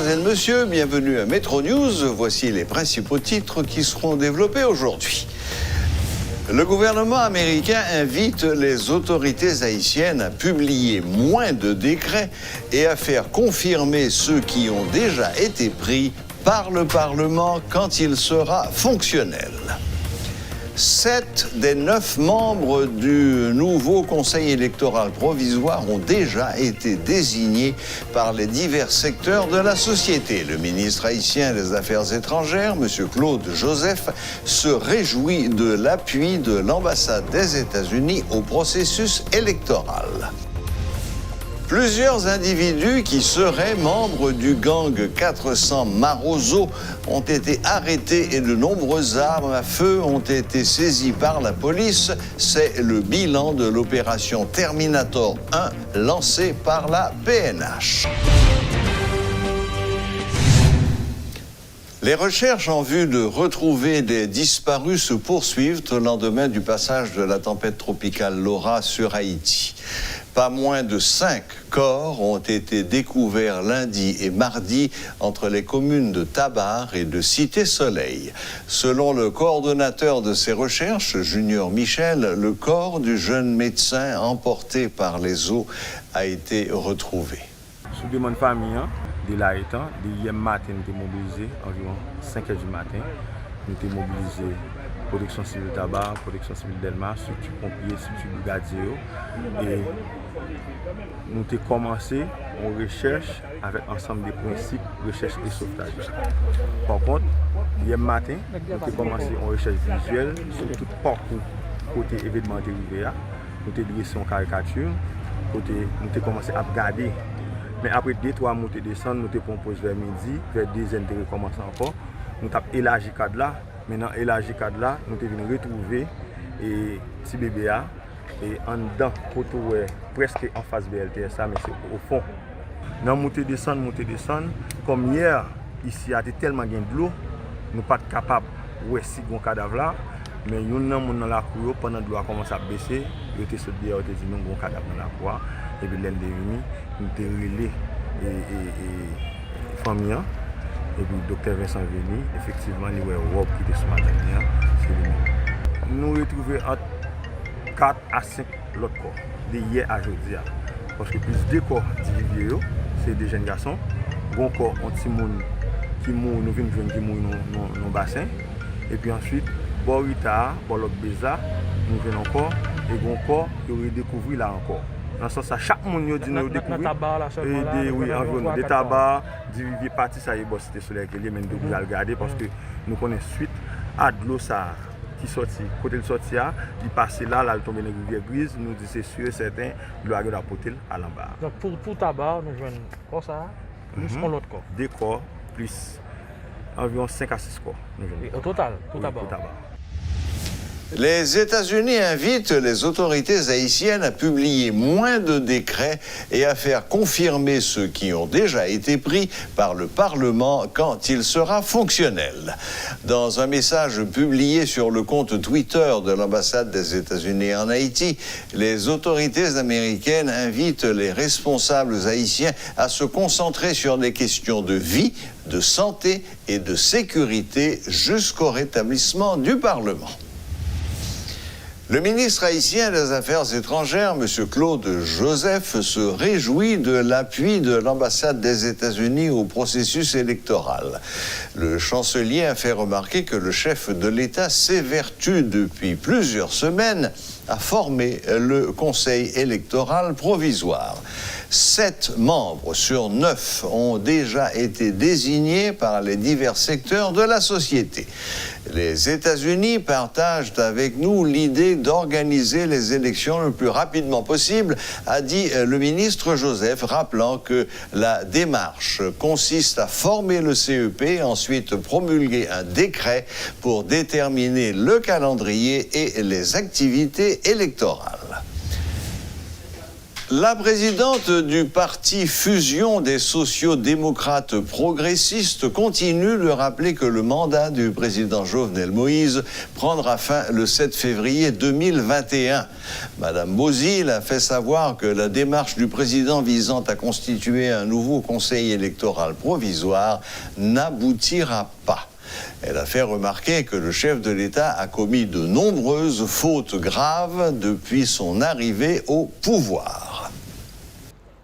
mesdemoiselles, messieurs, bienvenue à Metro News. Voici les principaux titres qui seront développés aujourd'hui. Le gouvernement américain invite les autorités haïtiennes à publier moins de décrets et à faire confirmer ceux qui ont déjà été pris par le Parlement quand il sera fonctionnel. 7 des 9 membres du nouveau Conseil électoral provisoire ont déjà été désignés par les divers secteurs de la société. Le ministre haïtien des Affaires étrangères, M. Claude Joseph, se réjouit de l'appui de l'ambassade des États-Unis au processus électoral. Plusieurs individus qui seraient membres du gang 400 Marozo ont été arrêtés et de nombreuses armes à feu ont été saisies par la police. C'est le bilan de l'opération Terminator 1 lancée par la PNH. Les recherches en vue de retrouver des disparus se poursuivent au lendemain du passage de la tempête tropicale Laura sur Haïti. Pas moins de 5 corps ont été découverts lundi et mardi entre les communes de Tabar et de Cité-Soleil. Selon le coordonnateur de ces recherches, Junior Michel, le corps du jeune médecin emporté par les eaux a été retrouvé. Sous demande famille, de là étant, de hier matin, nous sommes mobilisés environ 5 h du matin. Nous sommes mobilisés protection civile Tabar, protection civile Delma, structure pompier, structure brigadier. Et nous avons commencé une recherche avec ensemble des principes recherche et sauvetage. Par contre, hier matin, nous avons commencé une recherche visuelle sur tout parcours côté événement arrivé. Nous avons dressé une caricature, nous avons commencé à regarder. Mais après 2-3 montées descendre, nous avons proposé vers midi, vers 2 heures de recommencer encore. Nous avons élargi le cadre là. Maintenant, élargi le cadre là, nous avons retrouvé et petit bébé a. Et en dedans, presque en face de LTSA, mais c'est au fond. Dans monter descendre, comme hier, ici, il y a tellement de l'eau, nous ne sommes pas capables de voir si un cadavre là, mais nous sommes dans la cour, pendant que l'eau a commencé à baisser, nous avons sauté dehors, nous avons dit un cadavre dans la cour, et puis l'elle est venue, nous avons relé et famille, et puis le docteur Vincent venu, effectivement, il y a une robe qui était ce matin, c'est lui. Nous avons retrouvé 4 à 5 autres corps, de hier à aujourd'hui. Parce que plus 2 corps individuels, c'est des jeunes garçons. Un corps, un petit monde qui mourent, nous venons de jouer dans le bassin. Et puis ensuite, Borita, Bolok Beza, nous venons encore. Et un corps qui aurait découvert là encore. Dans ce sens, chaque monde dit nous découvrir. Oui, environ des tabacs, des parties, ça y est, c'était sur les mais nous devons regarder parce que nous connaissons suite à de l'eau ça. Qui sorti, côté le sorti, il passe là, il tombe dans une rivière grise, nous disons c'est sûr et certain, il doit arriver à porter à l'embarras. Donc pour tabac, nous jouons quoi ça, plus l'autre corps. 2 corps, plus environ 5 à 6 corps. Au total, pour tabac. Les États-Unis invitent les autorités haïtiennes à publier moins de décrets et à faire confirmer ceux qui ont déjà été pris par le Parlement quand il sera fonctionnel. Dans un message publié sur le compte Twitter de l'ambassade des États-Unis en Haïti, les autorités américaines invitent les responsables haïtiens à se concentrer sur des questions de vie, de santé et de sécurité jusqu'au rétablissement du Parlement. Le ministre haïtien des Affaires étrangères, M. Claude Joseph, se réjouit de l'appui de l'ambassade des États-Unis au processus électoral. Le chancelier a fait remarquer que le chef de l'État s'évertue depuis plusieurs semaines à former le Conseil électoral provisoire. 7 membres sur 9 ont déjà été désignés par les divers secteurs de la société. Les États-Unis partagent avec nous l'idée d'organiser les élections le plus rapidement possible, a dit le ministre Joseph, rappelant que la démarche consiste à former le CEP, ensuite promulguer un décret pour déterminer le calendrier et les activités électorales. La présidente du parti Fusion des sociaux-démocrates progressistes continue de rappeler que le mandat du président Jovenel Moïse prendra fin le 7 février 2021. Madame Bozil a fait savoir que la démarche du président visant à constituer un nouveau conseil électoral provisoire n'aboutira pas. Elle a fait remarquer que le chef de l'État a commis de nombreuses fautes graves depuis son arrivée au pouvoir.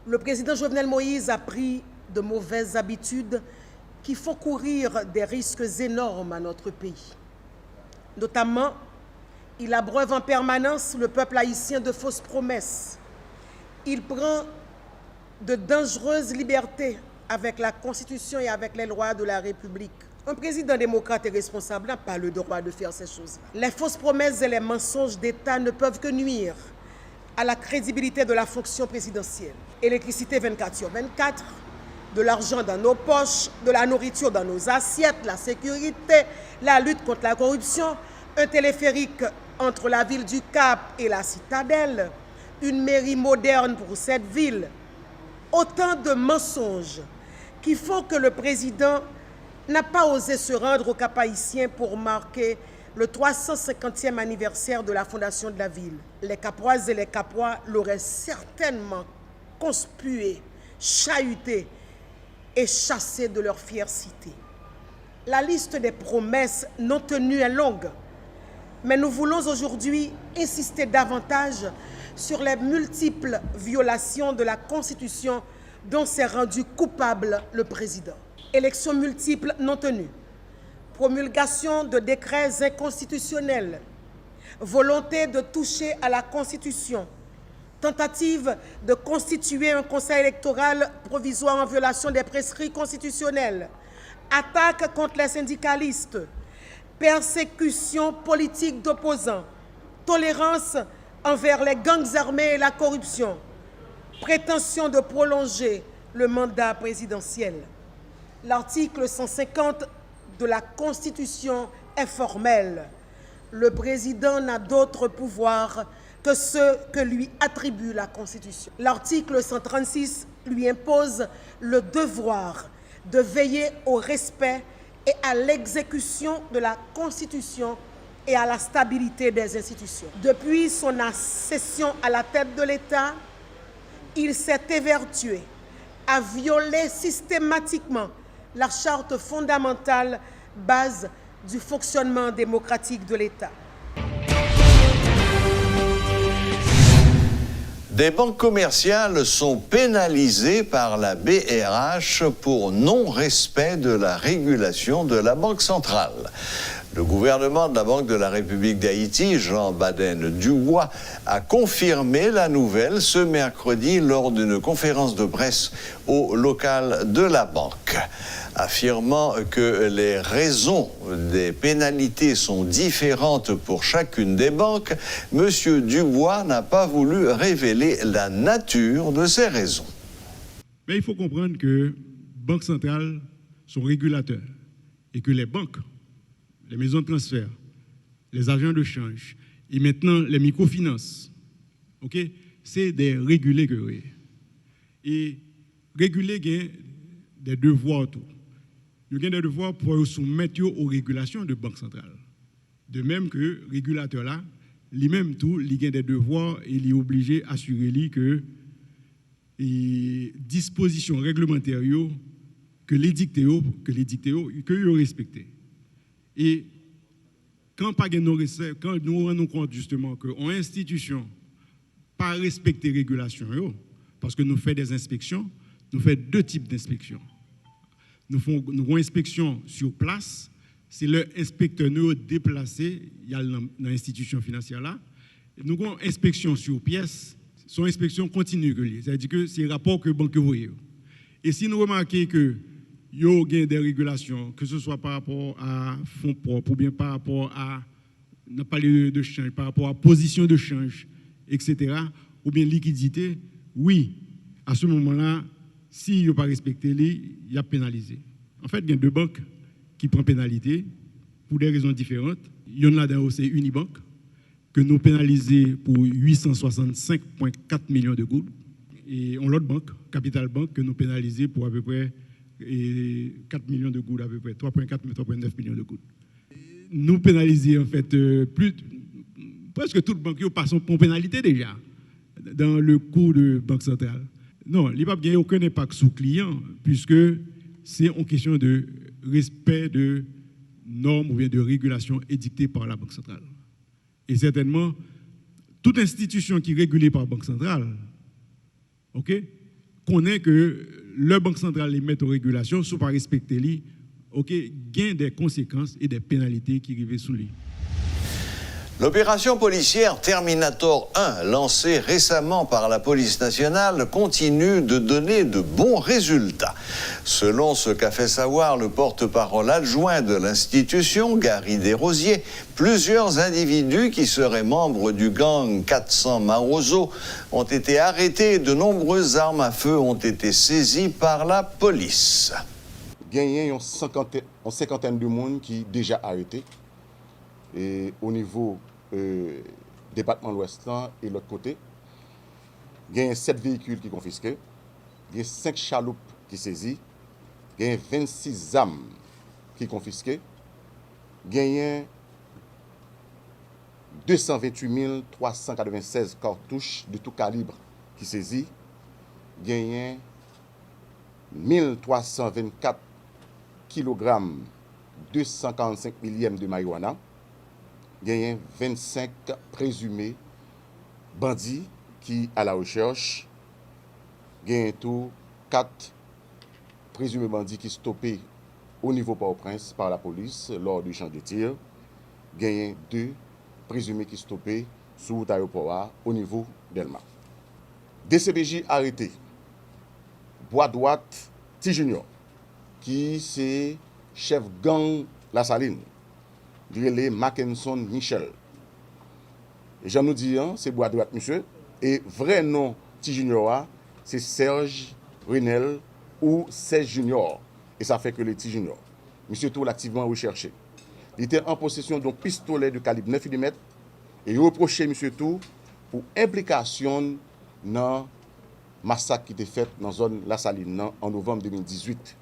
Le président Jovenel Moïse a pris de mauvaises habitudes qui font courir des risques énormes à notre pays. Notamment, il abreuve en permanence le peuple haïtien de fausses promesses. Il prend de dangereuses libertés avec la Constitution et avec les lois de la République. Un président démocrate et responsable n'a pas le droit de faire ces choses-là. Les fausses promesses et les mensonges d'État ne peuvent que nuire à la crédibilité de la fonction présidentielle. Électricité 24/24, de l'argent dans nos poches, de la nourriture dans nos assiettes, la sécurité, la lutte contre la corruption, un téléphérique entre la ville du Cap et la citadelle, une mairie moderne pour cette ville. Autant de mensonges qui font que le président n'a pas osé se rendre au Cap haïtien pour marquer le 350e anniversaire de la fondation de la ville. Les Capoises et les Capois l'auraient certainement conspué, chahuté et chassé de leur fière cité. La liste des promesses non tenues est longue, mais nous voulons aujourd'hui insister davantage sur les multiples violations de la Constitution dont s'est rendu coupable le président. Élections multiples non tenues, promulgation de décrets inconstitutionnels, volonté de toucher à la Constitution, tentative de constituer un conseil électoral provisoire en violation des prescrits constitutionnels, attaque contre les syndicalistes, persécution politique d'opposants, tolérance envers les gangs armés et la corruption, prétention de prolonger le mandat présidentiel. L'article 150 de la Constitution est formel. Le président n'a d'autre pouvoir que ceux que lui attribue la Constitution. L'article 136 lui impose le devoir de veiller au respect et à l'exécution de la Constitution et à la stabilité des institutions. Depuis son accession à la tête de l'État, il s'est évertué à violer systématiquement la charte fondamentale, base du fonctionnement démocratique de l'État. Des banques commerciales sont pénalisées par la BRH pour non-respect de la régulation de la Banque centrale. Le gouvernement de la Banque de la République d'Haïti, Jean Baden-Dubois, a confirmé la nouvelle ce mercredi lors d'une conférence de presse au local de la banque. Affirmant que les raisons des pénalités sont différentes pour chacune des banques, M. Dubois n'a pas voulu révéler la nature de ces raisons. Mais il faut comprendre que les banques centrales sont régulateurs et que les banques, les maisons de transfert, les agents de change et maintenant les microfinances, c'est des régulés que oui. Et réguler gagne des devoirs tout. Il y a des devoirs pour soumettre aux régulations de banque centrale. De même que le régulateur là, lui-même tout, il a des devoirs et il est obligé d'assurer que les dispositions réglementaires que les dictés que respectent. Et quand nous rendons compte justement qu'en institution pas respecter les régulations, parce que nous faisons des inspections, nous faisons deux types d'inspections. Nous faisons une inspection sur place, c'est l'inspecteur nous déplacé, il y a dans l'institution financière là. Nous avons une inspection sur pièce, son inspection continue, c'est-à-dire que c'est un rapport que la banque voyez. Et si nous remarquons que il y a des régulations, que ce soit par rapport à fonds propres ou bien par rapport à, on a parlé de change, par rapport à position de change, etc., ou bien liquidité, oui, à ce moment-là, s'il n'a pas respecté, il y a pénalisé. En fait, il y a deux banques qui prennent pénalité pour des raisons différentes. Il y en a dans c'est Unibank, que nous pénalisons pour 865,4 millions de gouttes. et on l'autre banque, Capital Bank, que nous pénalisons pour à peu près 4 millions de gouttes, à peu près 3,9 millions de gouttes. Nous pénalisons en fait presque toutes les banques passent en pénalité déjà dans le coût de Banque centrale. Non, il n'y a pas aucun impact sur le client puisque c'est en question de respect de normes ou bien de régulation édictées par la Banque centrale. Et certainement, toute institution qui est régulée par la Banque centrale, connaît que la Banque centrale les met en régulation, sous pas respecter lui, gain des conséquences et des pénalités qui arrivent sous lui. L'opération policière Terminator 1, lancée récemment par la police nationale, continue de donner de bons résultats. Selon ce qu'a fait savoir le porte-parole adjoint de l'institution, Gary Desrosiers, plusieurs individus qui seraient membres du gang 400 Marozo ont été arrêtés et de nombreuses armes à feu ont été saisies par la police. Il y a une cinquantaine de monde qui sont déjà arrêtés. Et au niveau département de l'Ouest et l'autre côté, il y a 7 véhicules qui sont confisqués, il y a 5 chaloupes qui sont saisies, il y a 26 armes qui sont confisquées, il y a 228 396 cartouches de tout calibre qui sont saisies, il y a 1324 kg 245 millièmes de marijuana. Il y a 25 présumés bandits qui à la recherche. Il y a tout 4 présumés bandits qui sont stoppés au niveau Port-au-Prince par la police lors du champ de tir. Il y a 2 présumés qui sont stoppés sous l'aéroport au niveau d'Elma. DCPJ arrêté. Bois droite T Junior, qui c'est chef gang La Saline. Grélé Mackinson Michel. Et j'en nous dis, c'est bois droite, monsieur. Et vrai nom T Junior, c'est Serge Renel ou Serge Junior. Et ça fait que le T Junior. Monsieur tout l'activement recherché. Il était en possession d'un pistolet de calibre 9 mm et reproché monsieur tout pour implication dans massacre qui était fait dans la zone La Saline en novembre 2018.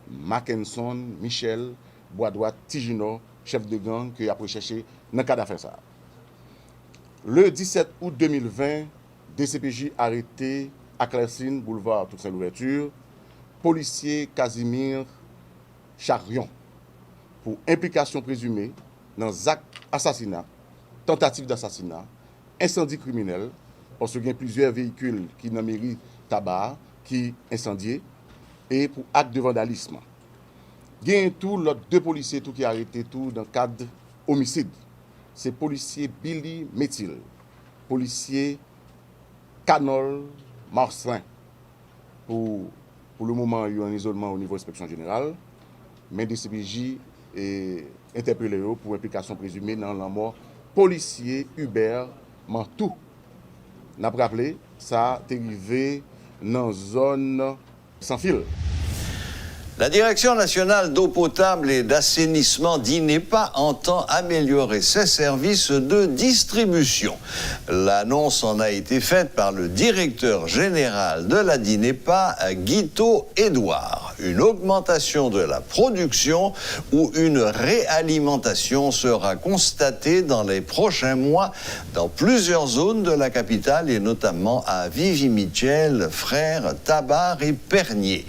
Mackinson Michel, bois droite T Junior, chef de gang qui a recherché dans le cas d'affaire ça. Le 17 août 2020, DCPJ arrêté à Clercine, boulevard Toussaint Louverture, policier Casimir Charion pour implication présumée dans actes assassinat, tentative d'assassinat, incendie criminel, parce qu'il y a plusieurs véhicules qui dans mairie tabac, qui incendiés, et pour acte de vandalisme. Il y a tout l'autre 2 policiers tout qui arrêté tout dans le cadre homicide. C'est policier Billy Métil, policier Canol Marcelin. Pour le moment, il y a un isolement au niveau de l'inspection générale, mais DCPJ est interpellé pour implication présumée dans la mort policier Hubert Mantou. N'a pas rappelé, ça est arrivé dans la zone sans fil. La Direction nationale d'eau potable et d'assainissement d'INEPA entend améliorer ses services de distribution. L'annonce en a été faite par le directeur général de la DINEPA, Guito Edouard. Une augmentation de la production ou une réalimentation sera constatée dans les prochains mois dans plusieurs zones de la capitale et notamment à Vivi-Michel, Frères, Tabar et Pernier.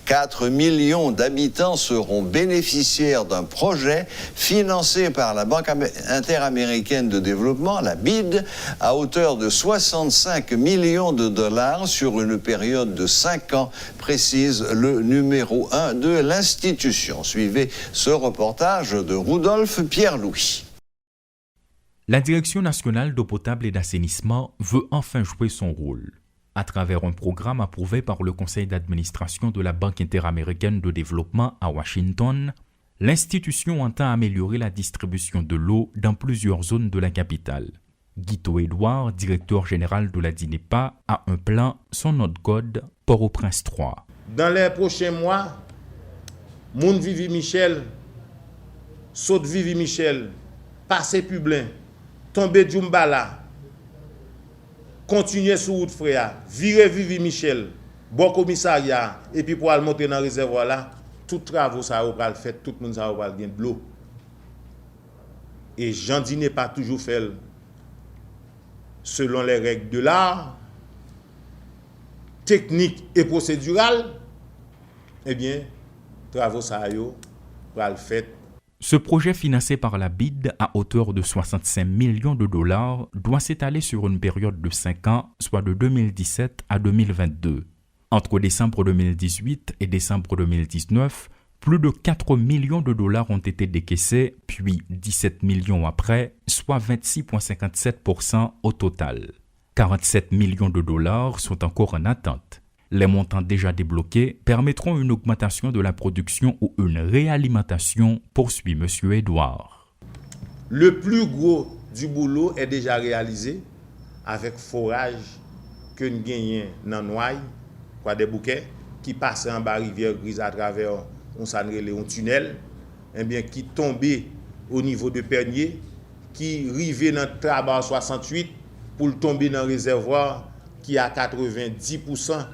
4 millions d'habitants seront bénéficiaires d'un projet financé par la Banque interaméricaine de développement, la BID, à hauteur de 65 millions de dollars sur une période de 5 ans, précise le numéro 1 de l'institution. Suivez ce reportage de Rudolphe Pierre-Louis. La Direction nationale d'eau potable et d'assainissement veut enfin jouer son rôle. À travers un programme approuvé par le conseil d'administration de la Banque interaméricaine de développement à Washington, l'institution entend améliorer la distribution de l'eau dans plusieurs zones de la capitale. Guito Edouard, directeur général de la DINEPA, a un plan, son nom de code, Port-au-Prince 3. Dans les prochains mois, Moun Vivi Michel, Saute Vivi Michel, Passé Publin, Tombé Djumbala, continuer sur route frère, virer Vivi Michel, bon commissariat, et puis pour aller monter dans le réservoir là, tout travaux ça va le fait, tout le monde ça va gagner de l'eau. Et Jean Di n'est pas toujours fait selon les règles de l'art, technique et procédural, eh bien, travaux ça va le fait. Ce projet financé par la BID à hauteur de 65 millions de dollars doit s'étaler sur une période de 5 ans, soit de 2017 à 2022. Entre décembre 2018 et décembre 2019, plus de 4 millions de dollars ont été décaissés, puis 17 millions après, soit 26,57% au total. 47 millions de dollars sont encore en attente. Les montants déjà débloqués permettront une augmentation de la production ou une réalimentation, poursuit M. Edouard. Le plus gros du boulot est déjà réalisé avec forage que nous gagnons dans Noailles, quoi des bouquets, qui passent en bas rivière grise à travers un tunnel, eh bien, qui tombait au niveau de Pernier, qui rivait dans Trabar 68 pour tomber dans le réservoir qui a 90%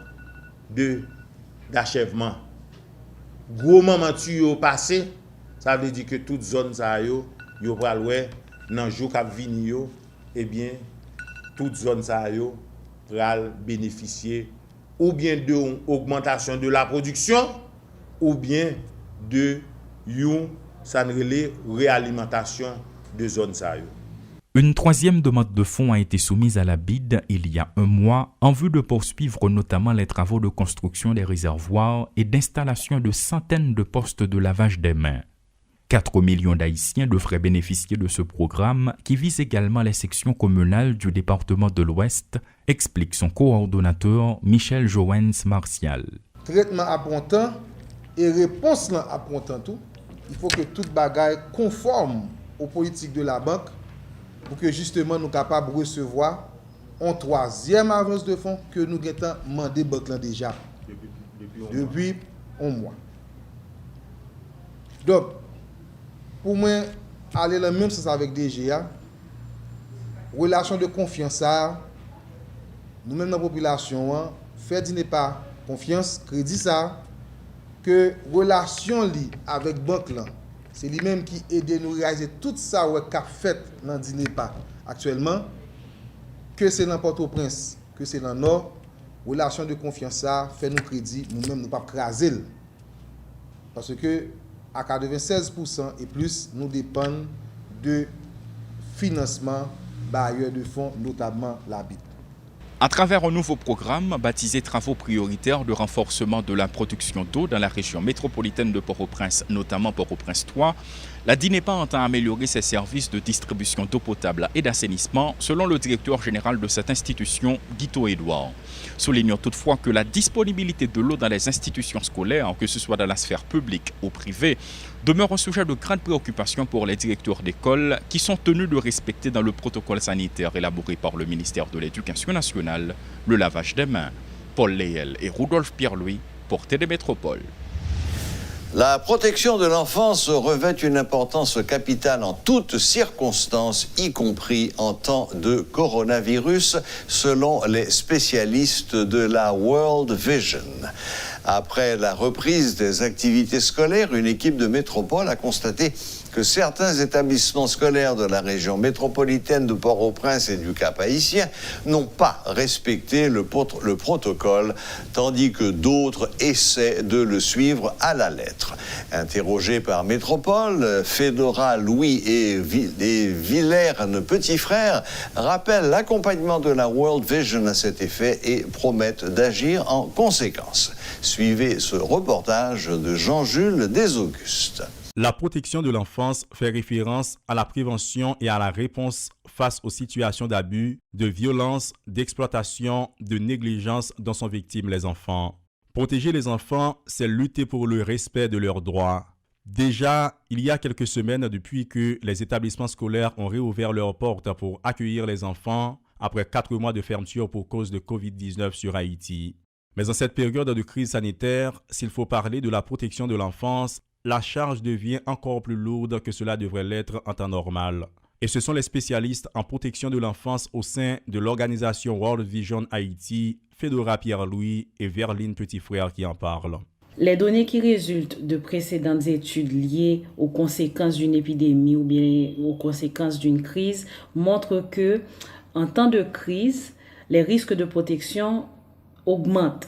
d'achèvement. Gros moment tuyau passé, ça veut dire que toute zone ça yo pral wè nan jour k'ap vini yo, eh bien toute zone ça yo pral bénéficier ou bien de augmentation de la production ou bien de yon réalimentation de zone ça yo. Une troisième demande de fonds a été soumise à la BID il y a un mois en vue de poursuivre notamment les travaux de construction des réservoirs et d'installation de centaines de postes de lavage des mains. 4 millions d'Haïtiens devraient bénéficier de ce programme qui vise également les sections communales du département de l'Ouest, explique son coordonnateur Michel Joens Martial. Traitement apprend et réponse apprend tout. Il faut que toute bagaille conforme aux politiques de la banque pour que justement nous capables de recevoir une troisième avance de fonds que nous avons demandé banque déjà depuis un mois. Donc, pour moi, aller dans le même sens avec DGA, relation de confiance, nous-mêmes dans la population, faire dîner pas confiance, crédit ça, que relation avec banque là, c'est lui-même qui aide nous à réaliser tout ça qu'a fait dans dîner pas actuellement, que c'est dans Port-au-Prince, que c'est dans le Nord, relation de confiance ça fait nous crédit, nous-mêmes nous pas craser. Parce que à 96% et plus, nous dépendons de financement bailleurs de fonds, notamment la BID. À travers un nouveau programme baptisé Travaux prioritaires de renforcement de la production d'eau dans la région métropolitaine de Port-au-Prince, notamment Port-au-Prince 3, la DINEPA entend améliorer ses services de distribution d'eau potable et d'assainissement, selon le directeur général de cette institution, Guito Edouard. Soulignant toutefois que la disponibilité de l'eau dans les institutions scolaires, que ce soit dans la sphère publique ou privée, demeure un sujet de grande préoccupation pour les directeurs d'école qui sont tenus de respecter dans le protocole sanitaire élaboré par le ministère de l'Éducation nationale le lavage des mains. Paul Léel et Rudolph Pierre-Louis pour TD Métropole. La protection de l'enfance revêt une importance capitale en toutes circonstances, y compris en temps de coronavirus, selon les spécialistes de la World Vision. Après la reprise des activités scolaires, une équipe de métropole a constaté que certains établissements scolaires de la région métropolitaine de Port-au-Prince et du Cap-Haïtien n'ont pas respecté le protocole, tandis que d'autres essaient de le suivre à la lettre. Interrogés par Métropole, Fedora, Louis et Villers, petits frères, rappellent l'accompagnement de la World Vision à cet effet et promettent d'agir en conséquence. Suivez ce reportage de Jean-Jules Desaugustes. La protection de l'enfance fait référence à la prévention et à la réponse face aux situations d'abus, de violence, d'exploitation, de négligence dont sont victimes les enfants. Protéger les enfants, c'est lutter pour le respect de leurs droits. Déjà, il y a quelques semaines depuis que les établissements scolaires ont réouvert leurs portes pour accueillir les enfants après 4 mois de fermeture pour cause de Covid-19 sur Haïti. Mais en cette période de crise sanitaire, s'il faut parler de la protection de l'enfance, la charge devient encore plus lourde que cela devrait l'être en temps normal. Et ce sont les spécialistes en protection de l'enfance au sein de l'organisation World Vision Haïti, Fedora Pierre-Louis et Verline Petit-Frère qui en parlent. Les données qui résultent de précédentes études liées aux conséquences d'une épidémie ou bien aux conséquences d'une crise montrent que, en temps de crise, les risques de protection augmentent.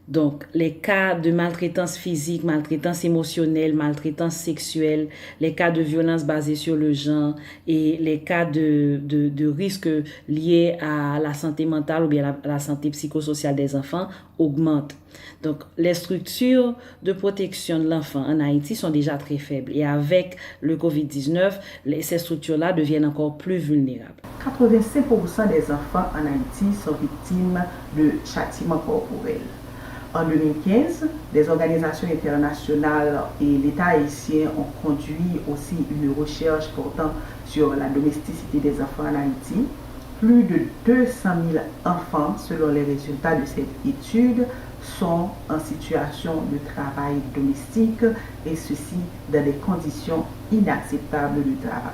Donc, les cas de maltraitance physique, maltraitance émotionnelle, maltraitance sexuelle, les cas de violence basée sur le genre et les cas de risques liés à la santé mentale ou bien à la santé psychosociale des enfants augmentent. Donc, les structures de protection de l'enfant en Haïti sont déjà très faibles. Et avec le COVID-19, ces structures-là deviennent encore plus vulnérables. 85% des enfants en Haïti sont victimes de châtiments corporels. En 2015, des organisations internationales et l'État haïtien ont conduit aussi une recherche portant sur la domesticité des enfants en Haïti. Plus de 200 000 enfants, selon les résultats de cette étude, sont en situation de travail domestique et ceci dans des conditions inacceptables de travail.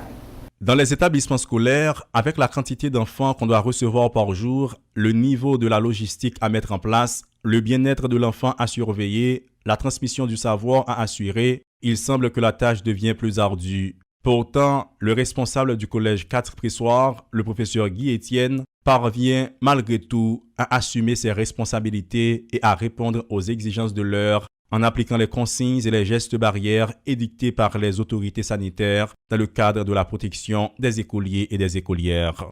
Dans les établissements scolaires, avec la quantité d'enfants qu'on doit recevoir par jour, le niveau de la logistique à mettre en place, le bien-être de l'enfant à surveiller, la transmission du savoir à assurer, il semble que la tâche devient plus ardue. Pourtant, le responsable du collège 4 Pressoir, le professeur Guy Etienne, parvient malgré tout à assumer ses responsabilités et à répondre aux exigences de l'heure en appliquant les consignes et les gestes barrières édictés par les autorités sanitaires dans le cadre de la protection des écoliers et des écolières.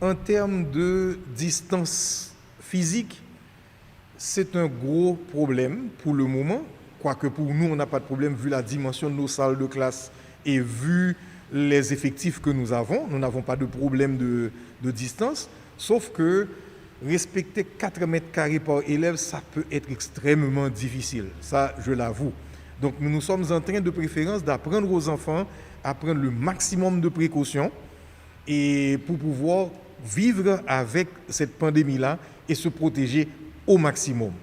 En termes de distance physique, c'est un gros problème pour le moment, quoique pour nous, on n'a pas de problème vu la dimension de nos salles de classe et vu les effectifs que nous n'avons pas de problème de distance, sauf que respecter 4 mètres carrés par élève, ça peut être extrêmement difficile, ça je l'avoue. Donc nous sommes en train de préférence d'apprendre aux enfants à prendre le maximum de précautions et pour pouvoir vivre avec cette pandémie-là et se protéger au maximum.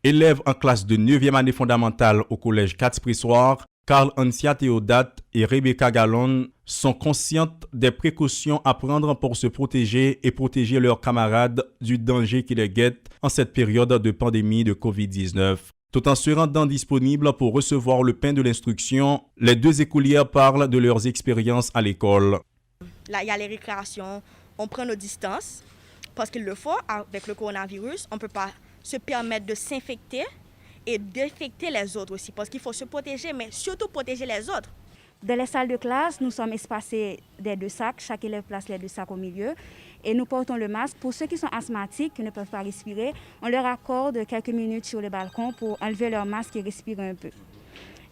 Élèves en classe de 9e année fondamentale au collège 4 Pressoir, Carl Ancia Théodate et Rebecca Gallon sont conscientes des précautions à prendre pour se protéger et protéger leurs camarades du danger qui les guette en cette période de pandémie de COVID-19. Tout en se rendant disponibles pour recevoir le pain de l'instruction, les deux écolières parlent de leurs expériences à l'école. Là, il y a les récréations, on prend nos distances parce qu'il le faut. Avec le coronavirus, on ne peut pas se permettre de s'infecter et d'infecter les autres aussi, parce qu'il faut se protéger, mais surtout protéger les autres. Dans les salles de classe, nous sommes espacés des 2 sacs, chaque élève place les 2 sacs au milieu, et nous portons le masque. Pour ceux qui sont asthmatiques, qui ne peuvent pas respirer, on leur accorde quelques minutes sur le balcon pour enlever leur masque et respirer un peu.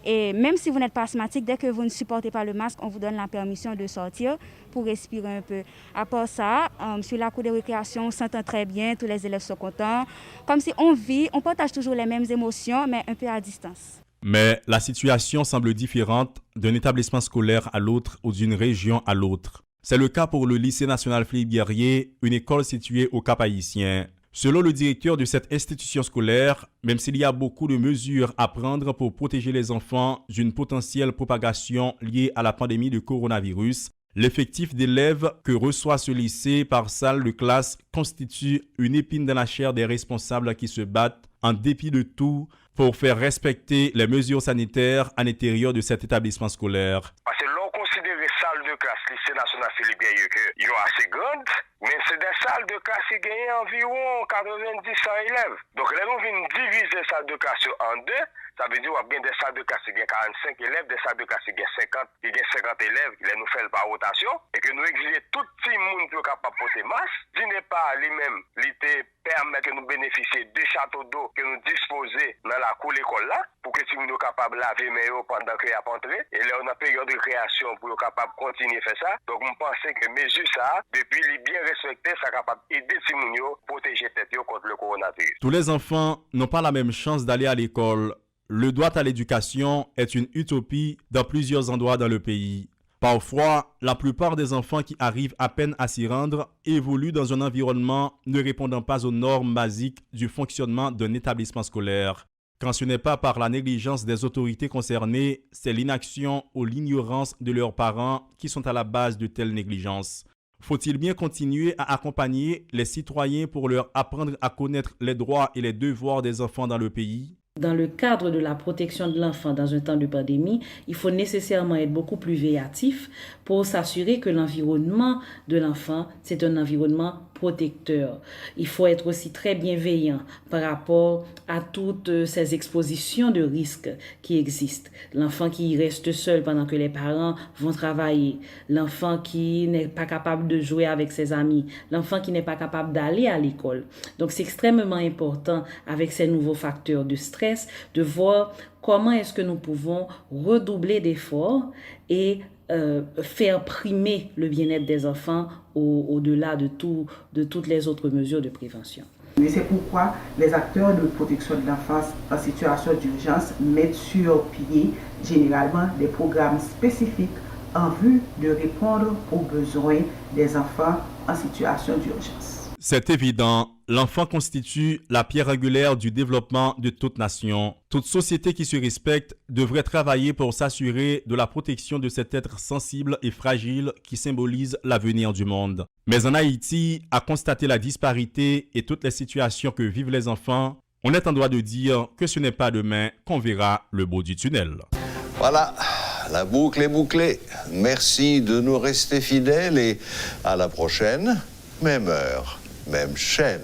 Et même si vous n'êtes pas asthmatique, dès que vous ne supportez pas le masque, on vous donne la permission de sortir pour respirer un peu. À part ça, sur la cour de récréation, on s'entend très bien, tous les élèves sont contents. Comme si on vit, on partage toujours les mêmes émotions, mais un peu à distance. Mais la situation semble différente d'un établissement scolaire à l'autre ou d'une région à l'autre. C'est le cas pour le lycée national Philippe Guerrier, une école située au Cap-Haïtien. Selon le directeur de cette institution scolaire, même s'il y a beaucoup de mesures à prendre pour protéger les enfants d'une potentielle propagation liée à la pandémie de coronavirus, l'effectif d'élèves que reçoit ce lycée par salle de classe constitue une épine dans la chair des responsables qui se battent, en dépit de tout, pour faire respecter les mesures sanitaires à l'intérieur de cet établissement scolaire. Parce que l'on considère les salles de classe lycée national Philippe Guerrier qui sont assez grandes, mais c'est des salles de classe qui gagnent environ 90-100 élèves. Donc là, nous venons diviser les salles de classe en 2. Ça veut dire qu'il y a des salles de classe qui ont 45 élèves, des salles de classe qui ont 50 élèves, qui nous font par rotation, et que nous exigeons tout le monde qui est capable de porter masque. Il n'est pas lui-même, l'idée permet que nous bénéficions de châteaux d'eau que nous disposons dans la cour de l'école là, pour que nous soyons capables de laver meilleur pendant que nous entré. Et là, on a une période de création pour être capable de continuer à faire ça. Donc, je pense que mesure ça, depuis les bien respectés, ça est capable d'aider les gens à protéger tête contre le coronavirus. Tous les enfants n'ont pas la même chance d'aller à l'école. Le droit à l'éducation est une utopie dans plusieurs endroits dans le pays. Parfois, la plupart des enfants qui arrivent à peine à s'y rendre évoluent dans un environnement ne répondant pas aux normes basiques du fonctionnement d'un établissement scolaire. Quand ce n'est pas par la négligence des autorités concernées, c'est l'inaction ou l'ignorance de leurs parents qui sont à la base de telles négligences. Faut-il bien continuer à accompagner les citoyens pour leur apprendre à connaître les droits et les devoirs des enfants dans le pays? Dans le cadre de la protection de l'enfant dans un temps de pandémie, il faut nécessairement être beaucoup plus véatif pour s'assurer que l'environnement de l'enfant, c'est un environnement protecteur. Il faut être aussi très bienveillant par rapport à toutes ces expositions de risques qui existent. L'enfant qui reste seul pendant que les parents vont travailler, l'enfant qui n'est pas capable de jouer avec ses amis, l'enfant qui n'est pas capable d'aller à l'école. Donc c'est extrêmement important avec ces nouveaux facteurs de stress de voir comment est-ce que nous pouvons redoubler d'efforts et faire primer le bien-être des enfants au-delà de toutes les autres mesures de prévention. Et c'est pourquoi les acteurs de protection de l'enfance en situation d'urgence mettent sur pied généralement des programmes spécifiques en vue de répondre aux besoins des enfants en situation d'urgence. C'est évident, l'enfant constitue la pierre angulaire du développement de toute nation. Toute société qui se respecte devrait travailler pour s'assurer de la protection de cet être sensible et fragile qui symbolise l'avenir du monde. Mais en Haïti, à constater la disparité et toutes les situations que vivent les enfants, on est en droit de dire que ce n'est pas demain qu'on verra le bout du tunnel. Voilà. La boucle est bouclée. Merci de nous rester fidèles et à la prochaine, même heure, même chaîne.